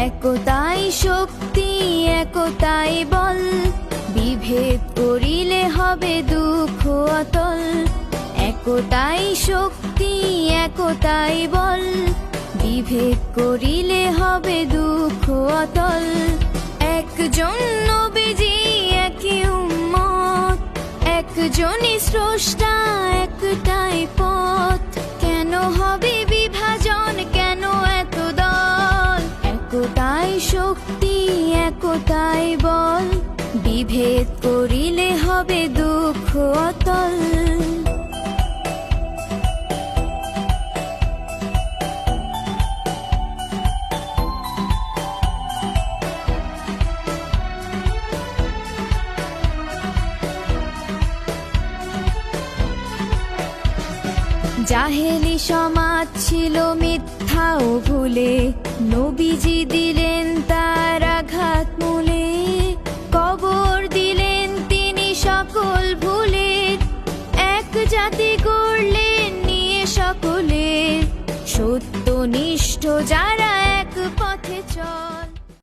একতাই শক্তি, একতাই বল, বিভেদ করিলে হবে দুঃখ অতল। একতাই শক্তি, একতাই বল, বিভেদ করিলে হবে দুঃখ অতল। একজন নবীজি, একই উম্মত, একজনই স্রষ্টা, একটাই পথ। কেন হবে বিভাজন, কেন এত দল? একতাই শক্তি, একতাই বল, বিভেদ করিলে হবে দুঃখ অতল। জাহেলি সমাজ ছিল মিথ্যা ও ভুলে, নবীজি দিলেন তার আঘাত মূলে। কবর দিলেন তিনি সকল ভুলে, এক জাতি গড়লেন নিয়ে সকলে। সত্যনিষ্ঠ যারা এক পথে চল।